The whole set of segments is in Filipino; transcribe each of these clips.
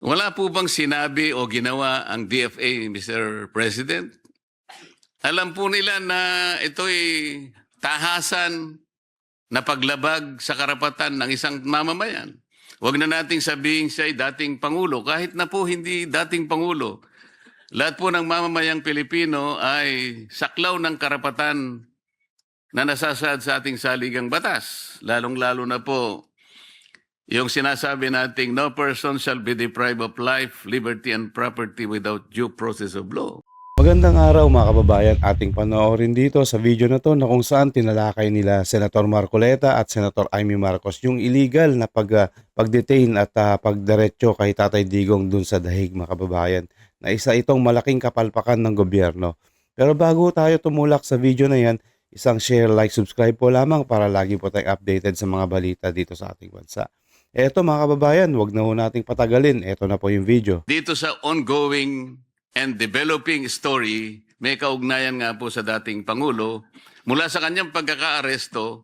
Wala po bang sinabi o ginawa ang DFA, Mr. President? Alam po nila na ito'y tahasan na paglabag sa karapatan ng isang mamamayan. Huwag na nating sabihin siya'y dating Pangulo, kahit na po hindi dating Pangulo. Lahat po ng mamamayang Pilipino ay saklaw ng karapatan na nasasad sa ating saligang batas. Lalong-lalo na po yung sinasabi nating no person shall be deprived of life, liberty, and property without due process of law. Magandang araw mga kababayan, ating panoorin dito sa video na to na kung saan tinalakay nila Senator Marcoleta at Senator Amy Marcos yung illegal na pag-detain at pagdiretso kay Tatay Digong dun sa Dahig mga kababayan, na isa itong malaking kapalpakan ng gobyerno. Pero bago tayo tumulak sa video na yan, isang share, like, subscribe po lamang para lagi po tayong updated sa mga balita dito sa ating bansa. Eto mga kababayan, wag na ho nating patagalin. Eto na po yung video. Dito sa ongoing and developing story, may kaugnayan nga po sa dating Pangulo mula sa kanyang pagkakaaresto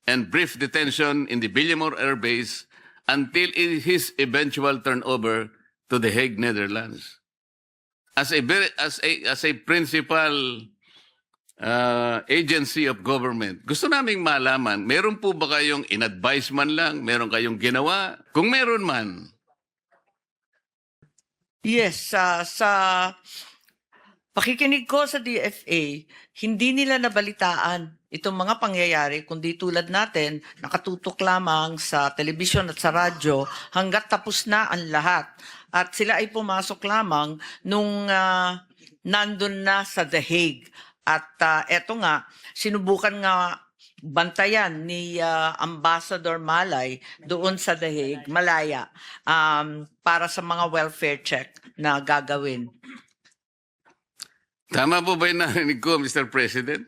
and brief detention in the Villamor Air Base until his eventual turnover to The Hague, Netherlands. As a principal agency of government, gusto naming malaman, meron po ba kayong in-advise man lang? Meron kayong ginawa? Kung meron man. Yes, sa pakikinig ko sa DFA, hindi nila nabalitaan itong mga pangyayari, kundi tulad natin, nakatutok lamang sa telebisyon at sa radyo hanggat tapos na ang lahat. At sila ay pumasok lamang nung nandun na sa The Hague. At eto nga, sinubukan nga bantayan ni Ambassador Malay doon sa The Hague, Malaya, para sa mga welfare check na gagawin. Tama po ba yung narinig ko, Mr. President?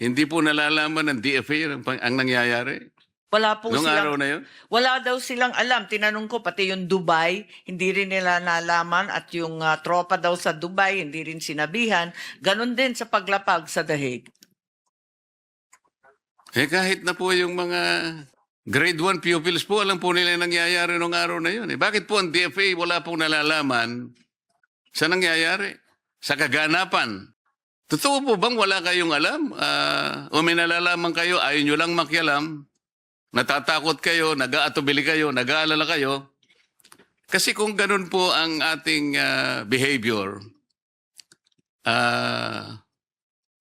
Hindi po nalalaman ng DFA ang nangyayari? Wala po Noong araw silang, na yun? wala daw silang alam. Tinanong ko, pati yung Dubai, hindi rin nila nalaman. At yung tropa daw sa Dubai, hindi rin sinabihan. Ganon din sa paglapag sa The Hague. Kahit na po yung mga grade 1 pupils po, alam po nila yung nangyayari noong araw na yun. Bakit po ang DFA wala pong nalalaman sa nangyayari? Sa kaganapan. Totoo po bang wala kayong alam? O may nalalaman kayo, ayaw nyo lang makialam? Natatakot kayo, nag-aatubili kayo, nag-aalala kayo? Kasi kung ganun po ang ating behavior,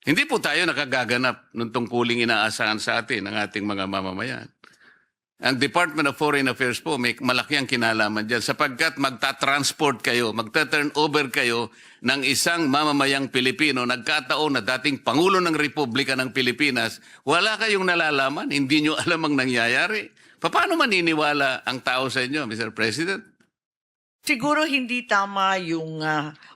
hindi po tayo nakagaganap ng tungkuling inaasahan sa atin ng ating mga mamamayan. Ang Department of Foreign Affairs po may malaki ang kinalaman dyan sapagkat magta-transport kayo, magta-turn over kayo ng isang mamamayang Pilipino, nagkataon na dating Pangulo ng Republika ng Pilipinas, wala kayong nalalaman, hindi nyo alam ang nangyayari. Paano maniniwala ang tao sa inyo, Mr. President? Siguro hindi tama yung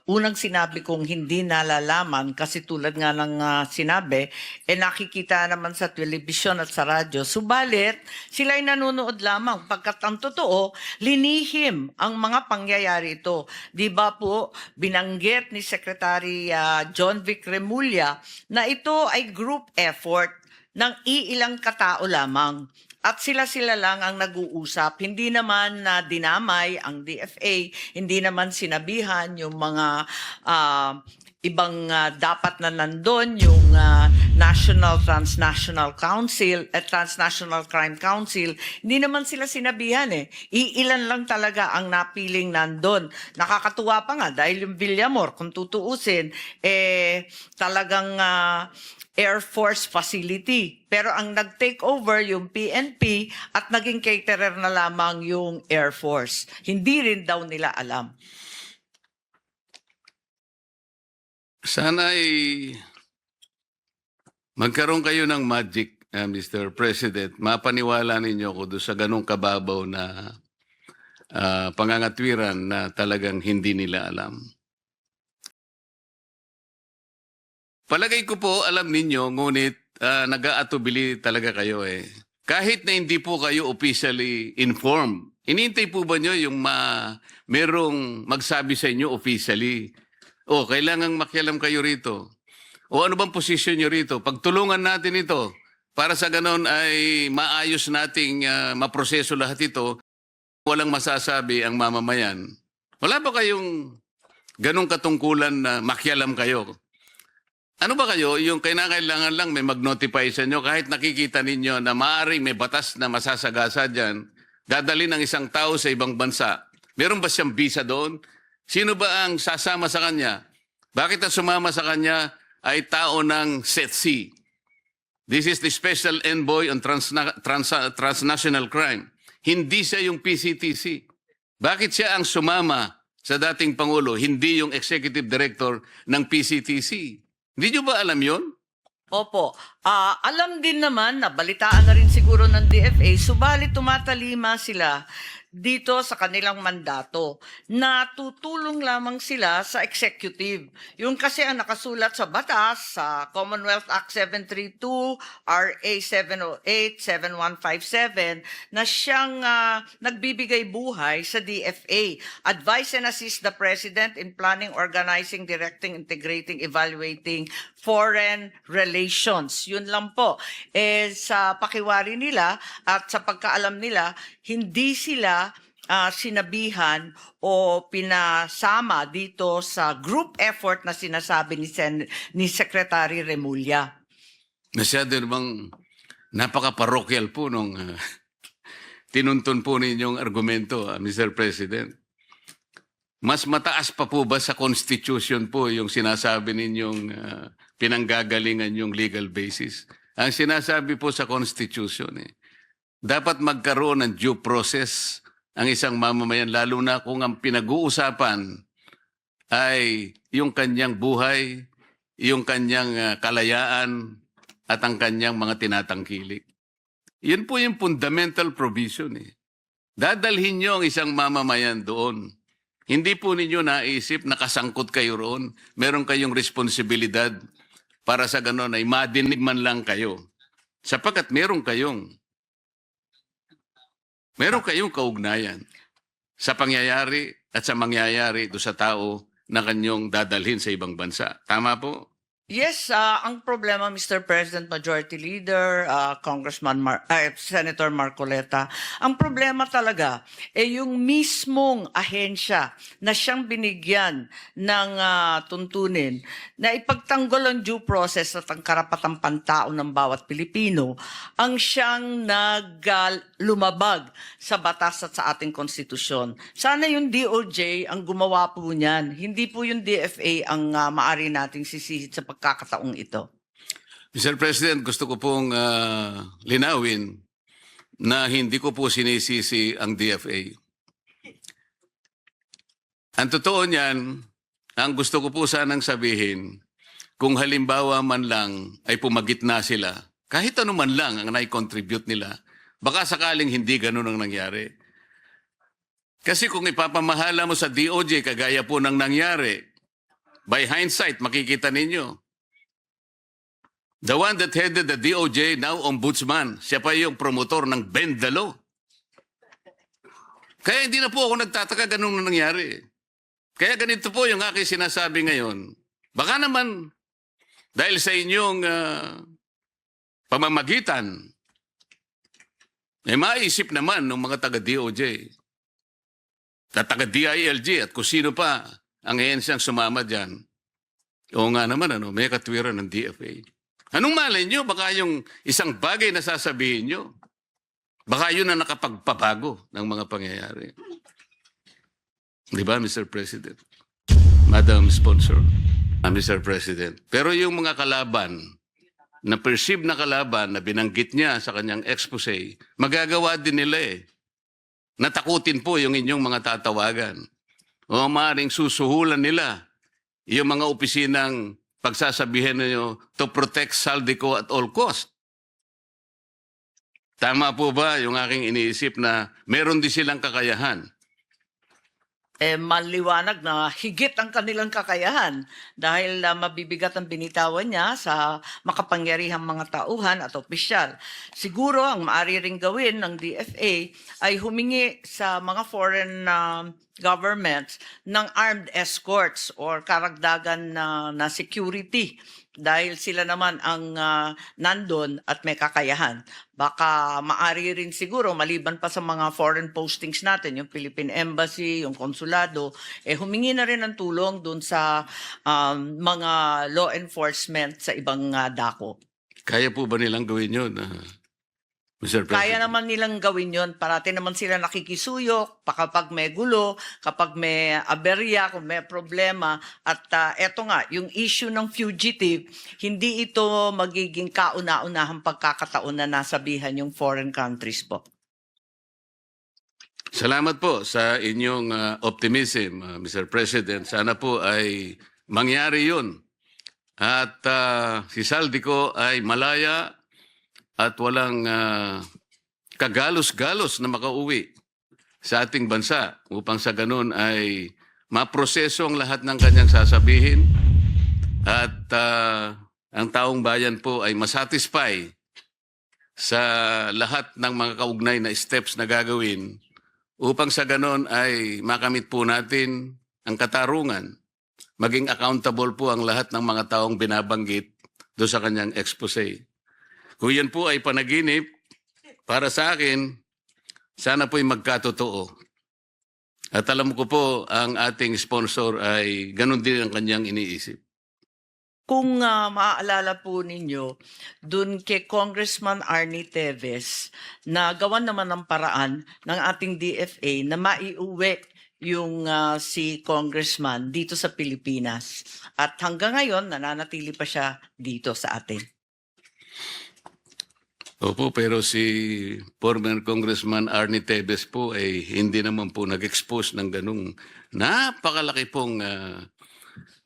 unang sinabi kong hindi nalalaman kasi tulad nga ng sinabi, nakikita naman sa telebisyon at sa radyo. Subalit, sila ay nanonood lamang pagkat ang totoo, linihim ang mga pangyayari ito. Di ba po, binanggit ni Secretary John Vic Remulla na ito ay group effort ng iilang katao lamang. At sila-sila lang ang nag-uusap. Hindi naman na dinamay ang DFA, hindi naman sinabihan yung mga ibang dapat na nandun, yung National Transnational Council at Transnational Crime Council. Hindi naman sila sinabihan eh. Iilan lang talaga ang napiling nandun. Nakakatuwa pa nga dahil yung Villamor, kung tutuusin, talagang Air Force facility. Pero ang nag-take over yung PNP at naging caterer na lamang yung Air Force. Hindi rin daw nila alam. Sana ay magkaroon kayo ng magic, Mr. President. Mapaniwala ninyo ko doon sa ganong kababaw na pangangatwiran na talagang hindi nila alam. Palagay ko po, alam ninyo, ngunit nag-aatubili talaga kayo eh. Kahit na hindi po kayo officially informed, inintay po ba nyo yung merong magsabi sa inyo officially, kailangang makialam kayo rito. O ano bang posisyon nyo rito? Pagtulungan natin ito para sa ganon ay maayos nating maproseso lahat ito. Walang masasabi ang mamamayan. Wala ba kayong ganong katungkulan na makialam kayo? Ano ba kayo, yung kailangan lang may mag-notify sa inyo kahit nakikita ninyo na maaaring may batas na masasagasa dyan, dadali ng isang tao sa ibang bansa. Meron ba siyang visa doon? Sino ba ang sasama sa kanya? Bakit ang sumama sa kanya ay tao ng SETC? This is the Special Envoy on Transnational Crime. Hindi siya yung PCTC. Bakit siya ang sumama sa dating Pangulo, hindi yung Executive Director ng PCTC? Hindi nyo ba alam yon? Opo. Alam din naman, nabalitaan na rin siguro ng DFA, subalit tumatalima sila dito sa kanilang mandato na tutulong lamang sila sa executive. Yung kasi ang nakasulat sa batas, sa Commonwealth Act 732, RA 708, 7157, na siyang nagbibigay buhay sa DFA. Advise and assist the President in planning, organizing, directing, integrating, evaluating foreign relations. Yun lang po. Sa pakiwari nila at sa pagkaalam nila, hindi sila sinabihan o pinasama dito sa group effort na sinasabi ni Secretary Remulla. Masyado namang napaka-parokyal po nung tinuntun po ninyong argumento, Mr. President. Mas mataas pa po ba sa Constitution po yung sinasabi ninyong pinanggagalingan yung legal basis? Ang sinasabi po sa Constitution, dapat magkaroon ng due process ang isang mamamayan, lalo na kung ang pinag-uusapan ay yung kanyang buhay, yung kanyang kalayaan, at ang kanyang mga tinatangkilik. Yun po yung fundamental provision. Dadalhin nyo ang isang mamamayan doon. Hindi po ninyo naisip na kasangkot kayo roon. Meron kayong responsibilidad para sa ganon ay madinig man lang kayo. Sapagkat meron kayong kaugnayan sa pangyayari at sa mangyayari do sa tao na kanyong dadalhin sa ibang bansa. Tama po? Yes, ang problema, Mr. President, Majority Leader, Senator Marcoleta, ang problema talaga yung mismong ahensya na siyang binigyan ng tuntunin na ipagtanggol ang due process at ang karapatang pantao ng bawat Pilipino ang siyang lumabag sa batas at sa ating konstitusyon. Sana yung DOJ ang gumawa po niyan. Hindi po yung DFA ang maari nating sisihit sa pagkakataong ito. Mr. President, gusto ko pong linawin na hindi ko po sinisisi ang DFA. Ang totoo niyan, ang gusto ko po sanang sabihin, kung halimbawa man lang ay pumagitna sila, kahit ano man lang ang nai-contribute nila, baka sakaling hindi ganun ang nangyari. Kasi kung ipapamahala mo sa DOJ, kagaya po ng nangyari, by hindsight, makikita ninyo, the one that headed the DOJ, now ombudsman, siya pa yung promotor ng Bend the Law. Kaya hindi na po ako nagtataka ganun na nangyari. Kaya ganito po yung aking sinasabi ngayon. Baka naman, dahil sa inyong pamamagitan, maisip naman ng mga taga-DOJ at taga-DILG at kung sino pa ang ahensiyang sumama dyan. Oo nga naman, may katwiran ng DFA. Anong malay nyo? Baka yung isang bagay na sasabihin nyo, baka yun na nakapagpabago ng mga pangyayari. Di ba, Mr. President? Madam Sponsor, Mr. President. Pero yung mga kalaban, na perceived na kalaban na binanggit niya sa kanyang expose, magagawa din nila Natakutin po yung inyong mga tatawagan. O maaaring susuhulan nila yung mga opisinang pagsasabihin ninyo to protect Saldico at all cost. Tama po ba yung aking iniisip na meron din silang kakayahan? Maliwanag na higit ang kanilang kakayahan dahil mabibigat ang binitawan niya sa makapangyarihang mga tauhan at opisyal. Siguro ang maaari ring gawin ng DFA ay humingi sa mga foreign governments ng armed escorts or karagdagan na security dahil sila naman ang nandun at may kakayahan. Baka maari rin siguro, maliban pa sa mga foreign postings natin, yung Philippine Embassy, yung konsulado, humingi na rin ng tulong dun sa mga law enforcement sa ibang dako. Kaya po ba nilang gawin yun, Mr. President? Kaya naman nilang gawin yon. Parati naman sila nakikisuyok kapag may gulo, kapag may aberya, kung may problema. At eto nga, yung issue ng fugitive, hindi ito magiging kauna-unahang pagkakataon na nasabihan yung foreign countries po. Salamat po sa inyong optimism, Mr. President. Sana po ay mangyari yun. At si Saldico ay malaya at walang kagalos-galos na makauwi sa ating bansa upang sa ganun ay maproseso ang lahat ng kanyang sasabihin at ang taong bayan po ay masatisfy sa lahat ng mga kaugnay na steps na gagawin upang sa ganun ay makamit po natin ang katarungan. Maging accountable po ang lahat ng mga taong binabanggit doon sa kanyang expose. Kung yan po ay panaginip, para sa akin, sana po'y magkatotoo. At alam ko po, ang ating sponsor ay ganun din ang kanyang iniisip. Kung maaalala po ninyo, dun kay Congressman Arnie Teves, na gawan naman ng paraan ng ating DFA na maiuwi yung si Congressman dito sa Pilipinas. At hanggang ngayon, nananatili pa siya dito sa atin. Opo, pero si former Congressman Arnie Teves po ay hindi naman po nag-expose ng ganung napakalaki pong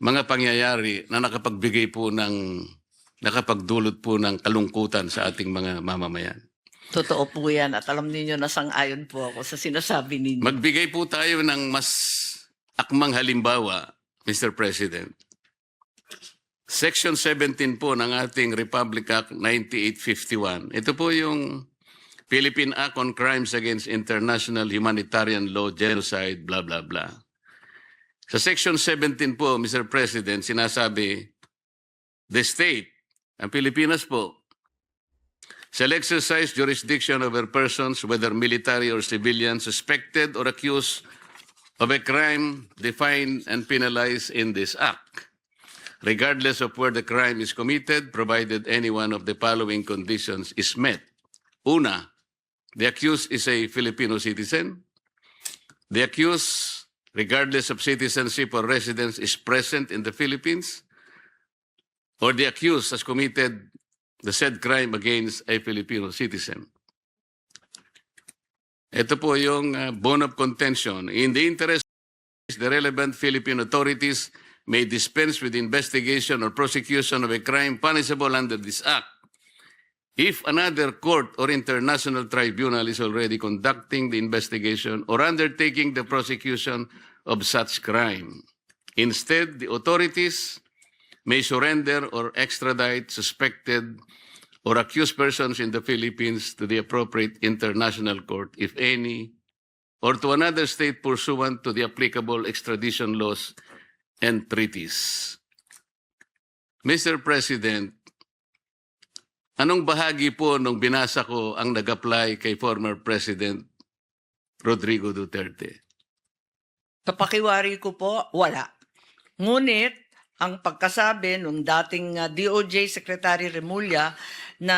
mga pangyayari na nakapagdulot po ng kalungkutan sa ating mga mamamayan. Totoo po yan at alam niyo na sang-ayon po ako sa sinasabi ninyo. Magbigay po tayo ng mas akmang halimbawa, Mr. President. Section 17 po ng ating Republic Act 9851. Ito po yung Philippine Act on Crimes Against International Humanitarian Law, Genocide, blah, blah, blah. Sa Section 17 po, Mr. President, sinasabi, the state, ang Pilipinas po, shall exercise jurisdiction over persons, whether military or civilian, suspected or accused of a crime defined and penalized in this Act, regardless of where the crime is committed, provided any one of the following conditions is met. Una, the accused is a Filipino citizen. The accused, regardless of citizenship or residence, is present in the Philippines, or the accused has committed the said crime against a Filipino citizen. Ito po yung bone of contention. In the interest of the relevant Philippine authorities may dispense with investigation or prosecution of a crime punishable under this Act if another court or international tribunal is already conducting the investigation or undertaking the prosecution of such crime. Instead, the authorities may surrender or extradite suspected or accused persons in the Philippines to the appropriate international court, if any, or to another state pursuant to the applicable extradition laws and treaties. Mr. President, anong bahagi po nung binasa ko ang nag-apply kay former President Rodrigo Duterte? Kapakiwari ko po, wala. Ngunit, ang pagkasabi nung dating DOJ Secretary Remulla na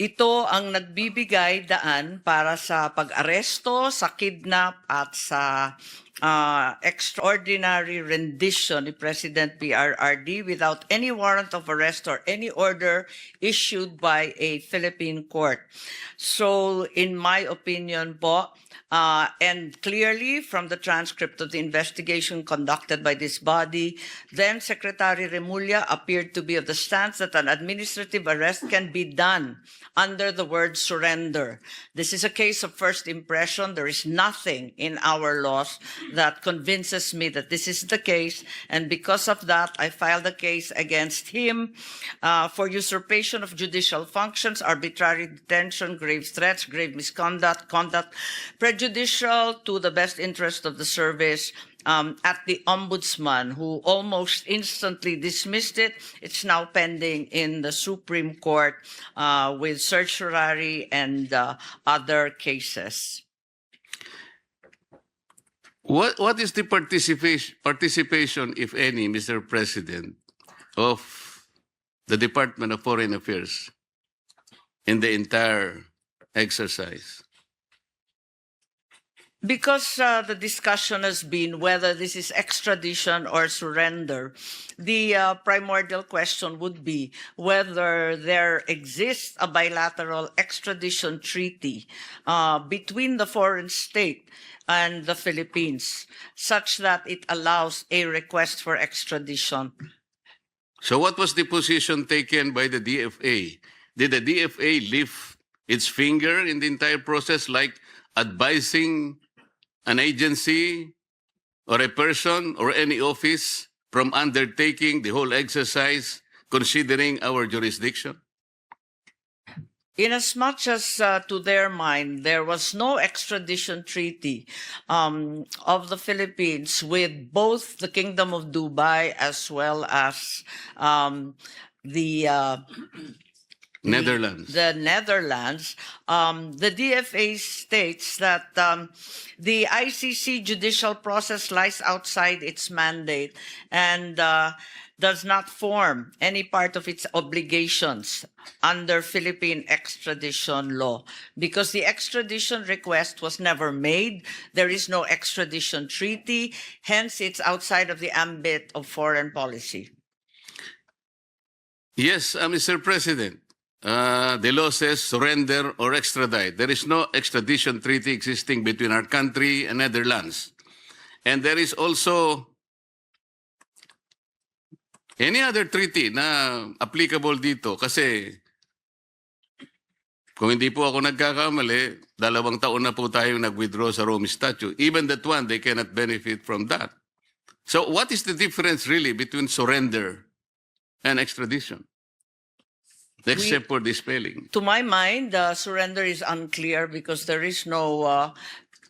ito ang nagbibigay daan para sa pag-aresto, sa kidnap at sa extraordinary rendition ni President PRRD without any warrant of arrest or any order issued by a Philippine court. So in my opinion po, and clearly from the transcript of the investigation conducted by this body, then Secretary Remulla appeared to be of the stance that an administrative arrest can be done under the word surrender. This is a case of first impression. There is nothing in our laws that convinces me that this is the case. And because of that, I filed a case against him for usurpation of judicial functions, arbitrary detention, grave threats, grave misconduct, conduct prejudicial to the best interest of the service, at the ombudsman, who almost instantly dismissed it. It's now pending in the Supreme Court with certiorari and other cases. What is the participation, if any, Mr. President, of the Department of Foreign Affairs in the entire exercise? Because the discussion has been whether this is extradition or surrender, the primordial question would be whether there exists a bilateral extradition treaty between the foreign state and the Philippines, such that it allows a request for extradition. So what was the position taken by the DFA? Did the DFA lift its finger in the entire process, like advising an agency or a person or any office from undertaking the whole exercise, considering our jurisdiction? Inasmuch as to their mind, there was no extradition treaty of the Philippines with both the Kingdom of Dubai as well as the Netherlands. The Netherlands. The DFA states that the ICC judicial process lies outside its mandate and does not form any part of its obligations under Philippine extradition law, because the extradition request was never made. There is no extradition treaty. Hence, it's outside of the ambit of foreign policy. Yes, Mr. President. The law says surrender or extradite. There is no extradition treaty existing between our country and Netherlands. And there is also any other treaty na applicable dito. Kasi kung hindi po ako nagkakamali, 2 taon na po tayong nag-withdraw sa Rome Statute. Even that one, they cannot benefit from that. So what is the difference really between surrender and extradition? Except for the spelling. To my mind, surrender is unclear because there is no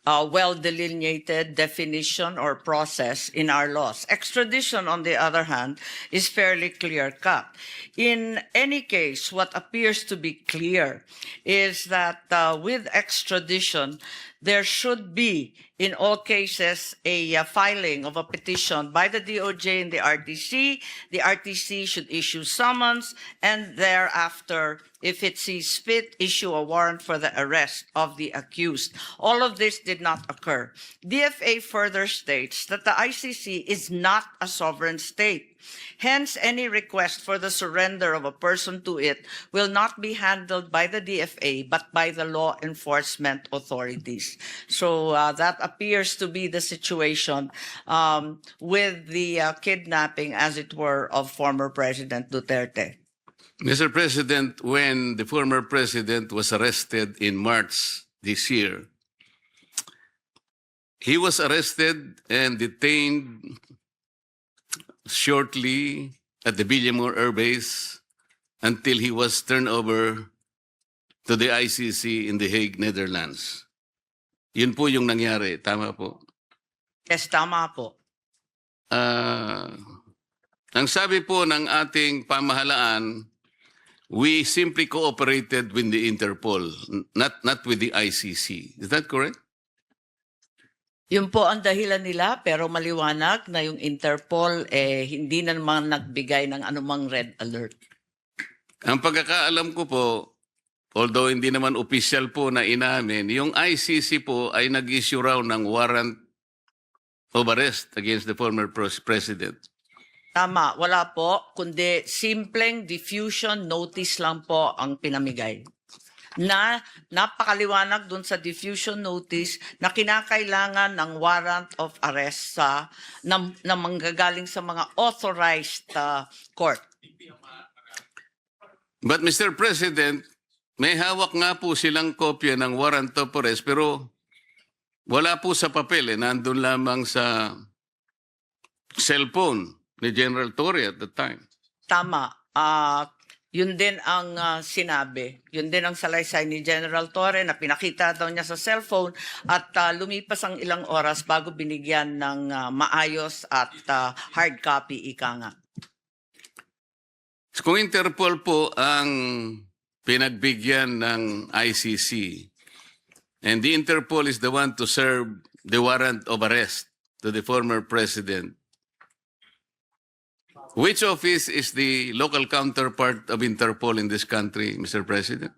well-delineated definition or process in our laws. Extradition, on the other hand, is fairly clear-cut. In any case, what appears to be clear is that with extradition, there should be, in all cases, a filing of a petition by the DOJ and the RTC. The RTC should issue summons, and thereafter, if it sees fit, issue a warrant for the arrest of the accused. All of this did not occur. DFA further states that the ICC is not a sovereign state. Hence, any request for the surrender of a person to it will not be handled by the DFA, but by the law enforcement authorities. So that appears to be the situation with the kidnapping, as it were, of former President Duterte. Mr. President, when the former president was arrested in March this year, he was arrested and detained shortly at the Villamor Air Base until he was turned over to the ICC in The Hague, Netherlands. Yun po yung nangyari. Tama po. Yes, tama po. Ang sabi po ng ating pamahalaan, we simply cooperated with the Interpol, not with the ICC. Is that correct? Yun po ang dahilan nila, pero maliwanag na yung Interpol hindi na naman nagbigay ng anumang red alert. Ang pagkakaalam ko po, although hindi naman official po na inamin, yung ICC po ay nag-issue raw ng warrant of arrest against the former president. Tama, wala po, kundi simpleng diffusion notice lang po ang pinamigay. Na napakaliwanag dun sa diffusion notice na kinakailangan ng warrant of arrest na manggagaling sa mga authorized court. But Mr. President, may hawak nga po silang kopya ng warrant of arrest pero Wala po sa papel nandun lamang sa cellphone ni General Torre at the time. Tama. Yun din ang sinabi. Yun din ang salaysay ni General Torre na pinakita daw niya sa cellphone at lumipas ang ilang oras bago binigyan ng maayos at hard copy, ika nga. Kung Interpol po ang pinagbigyan ng ICC, and the Interpol is the one to serve the warrant of arrest to the former president, which office is the local counterpart of Interpol in this country, Mr. President?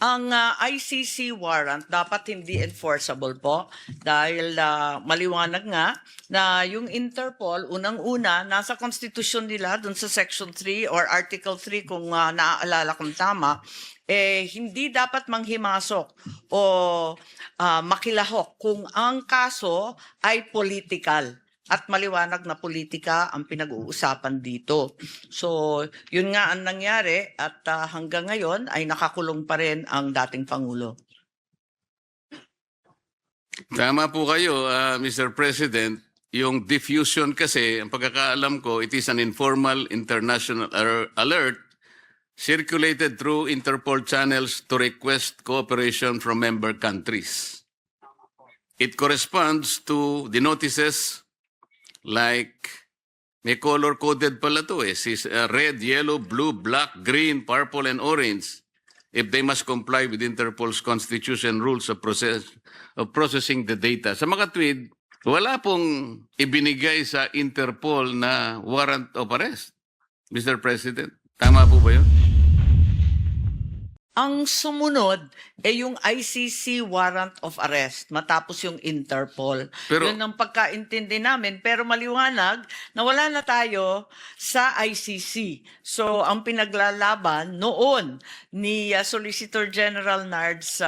Ang ICC warrant dapat hindi enforceable po dahil maliwanag nga na yung Interpol, unang-una, nasa konstitusyon nila dun sa Section 3 or Article 3 kung naaalala kong tama, hindi dapat manghimasok o makilahok kung ang kaso ay political. At maliwanag na politika ang pinag-uusapan dito. So, yun nga ang nangyari at hanggang ngayon ay nakakulong pa rin ang dating Pangulo. Tama po kayo, Mr. President. Yung diffusion kasi, ang pagkakaalam ko, it is an informal international alert circulated through Interpol channels to request cooperation from member countries. It corresponds to the notices like, may color-coded pala to red, yellow, blue, black, green, purple, and orange if they must comply with Interpol's constitution rules of processing the data. Sa mga tweet, wala pong ibinigay sa Interpol na warrant of arrest, Mr. President. Tama po ba yun? Ang sumunod ay yung ICC warrant of arrest matapos yung Interpol. Pero- Yun ang pagkaintindi namin. Pero maliwanag na wala na tayo sa ICC. So ang pinaglalaban noon ni Solicitor General Nards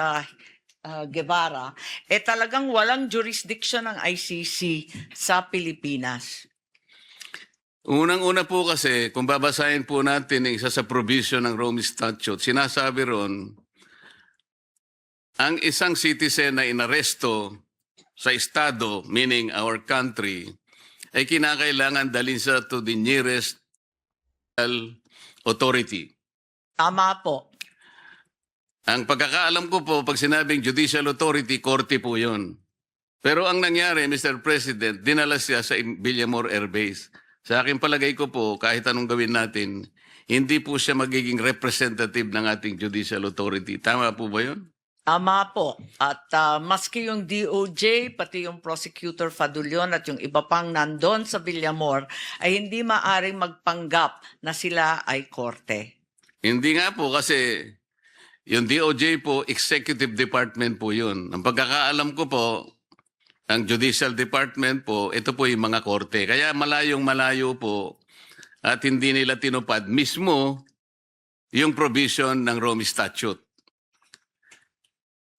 Guevara, talagang walang jurisdiction ng ICC sa Pilipinas. Unang-una po kasi, kung babasahin po natin ang isa sa provision ng Rome Statute, sinasabi ron, ang isang citizen na inaresto sa estado, meaning our country, ay kinakailangan dalhin sa to the nearest authority. Tama po. Ang pagkakaalam ko po, pag sinabing judicial authority, korte po yun. Pero ang nangyari, Mr. President, dinala siya sa Villamor Air Base. Sa aking palagay ko po, kahit anong gawin natin, hindi po siya magiging representative ng ating judicial authority. Tama po ba yun? Tama po. At maski yung DOJ, pati yung Prosecutor Fadulion at yung iba pang nandun sa Villamor, ay hindi maaring magpanggap na sila ay korte. Hindi nga po kasi yung DOJ po, executive department po yun. Ang pagkakaalam ko po, ang judicial department po, ito po yung mga korte. Kaya malayong malayo po at hindi nila tinupad mismo yung provision ng Rome Statute.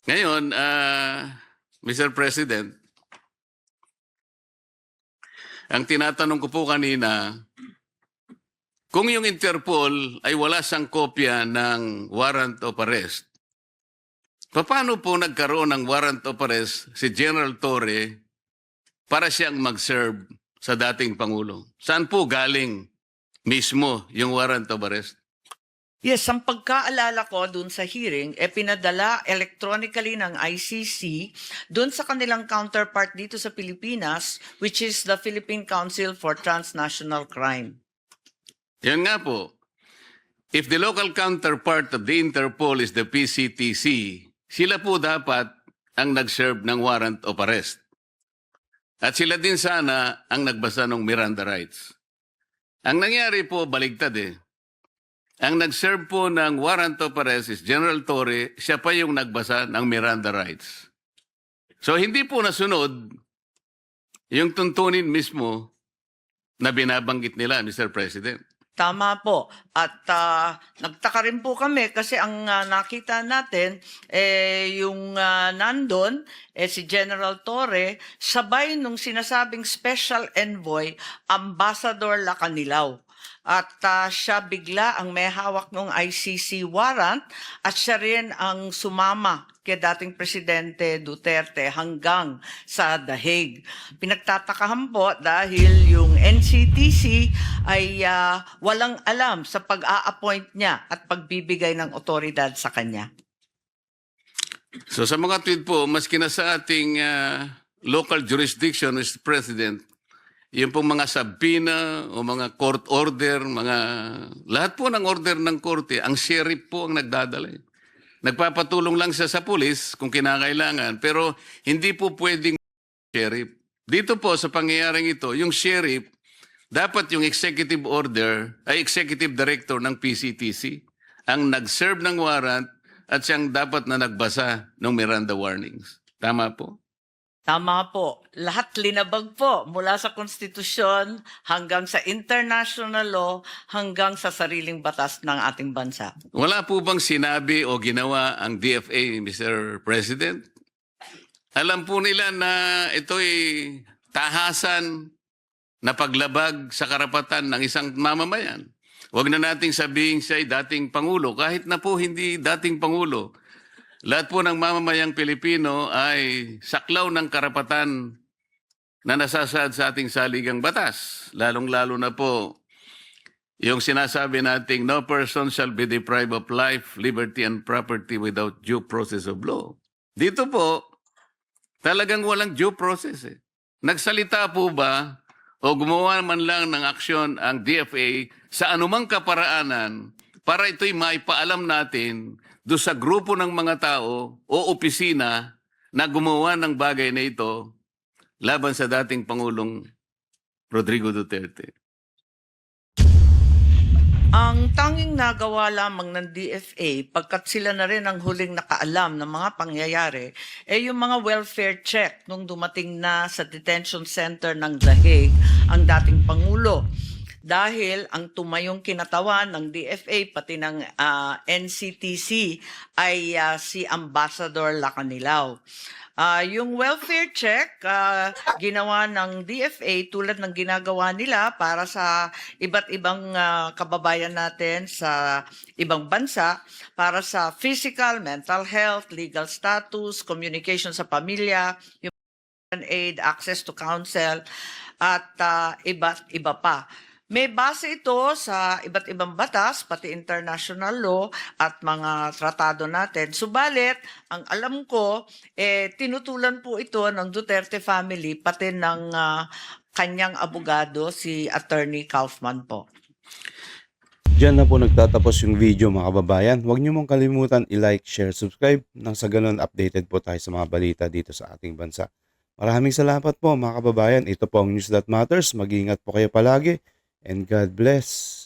Ngayon, Mr. President, ang tinatanong ko po kanina, kung yung Interpol ay wala siyang kopya ng warrant of arrest, paano po nagkaroon ng warrant of arrest si General Torre para siyang mag-serve sa dating Pangulo? Saan po galing mismo yung warrant of arrest? Yes, ang pagkaalala ko dun sa hearing, pinadala electronically ng ICC dun sa kanilang counterpart dito sa Pilipinas, which is the Philippine Council for Transnational Crime. Yan nga po. If the local counterpart of the Interpol is the PCTC, sila po dapat ang nag-serve ng warrant of arrest. At sila din sana ang nagbasa ng Miranda rights. Ang nangyari po, baligtad Ang nag-serve po ng warrant of arrest is General Torre, siya pa yung nagbasa ng Miranda rights. So hindi po nasunod yung tuntunin mismo na binabanggit nila, Mr. President. Tama po. At nagtaka rin po kami kasi ang nakita natin, yung nandun, si General Torre, sabay nung sinasabing Special Envoy, Ambassador Lacanilaw. at siya bigla ang may hawak ng ICC warrant at siya rin ang sumama kay dating Presidente Duterte hanggang sa The Hague. Pinagtatakahan po dahil yung NCTC ay walang alam sa pag-a-appoint niya at pagbibigay ng otoridad sa kanya. So sa mga tweet po, maski na sa ating local jurisdiction, Mr. President, yung pong mga sabina o mga court order, lahat po ng order ng korte, ang sheriff po ang nagdadala. Nagpapatulong lang siya sa pulis kung kinakailangan, pero hindi po pwedeng sheriff. Dito po sa pangyayaring ito, yung sheriff, dapat yung executive order, ay executive director ng PCTC, ang nag-serve ng warrant at siyang dapat na nagbasa ng Miranda warnings. Tama po? Tama po. Lahat linabag po mula sa konstitusyon hanggang sa international law hanggang sa sariling batas ng ating bansa. Wala po bang sinabi o ginawa ang DFA, Mr. President? Alam po nila na ito'y tahasan na paglabag sa karapatan ng isang mamamayan. Huwag na nating sabihin siya'y dating Pangulo, kahit na po hindi dating Pangulo. Lahat po ng mamamayang Pilipino ay saklaw ng karapatan na nasasaad sa ating saligang batas. Lalong-lalo na po yung sinasabi nating no person shall be deprived of life, liberty, and property without due process of law. Dito po, talagang walang due process. Nagsalita po ba o gumawa man lang ng aksyon ang DFA sa anumang kaparaanan para ito'y maipaalam natin doon sa grupo ng mga tao o opisina na gumawa ng bagay na ito laban sa dating Pangulong Rodrigo Duterte? Ang tanging nagawa lamang ng DFA, pagkat sila na rin ang huling nakaalam ng mga pangyayari, yung mga welfare check nung dumating na sa detention center ng The Hague ang dating Pangulo. Dahil ang tumayong kinatawan ng DFA pati ng NCTC ay si Ambassador Lacanilao. Yung welfare check, ginawa ng DFA tulad ng ginagawa nila para sa iba't ibang kababayan natin sa ibang bansa, para sa physical, mental health, legal status, communication sa pamilya, human aid, access to counsel, at iba't iba pa. May base ito sa iba't ibang batas, pati international law at mga tratado natin. Subalit, ang alam ko, tinutulan po ito ng Duterte family, pati ng kanyang abogado, si Attorney Kaufman po. Diyan na po nagtatapos yung video mga kababayan. Huwag niyo mong kalimutan i-like, share, subscribe nang sa ganun updated po tayo sa mga balita dito sa ating bansa. Maraming salamat po mga kababayan. Ito po ang News That Matters. Mag-iingat po kayo palagi and God bless.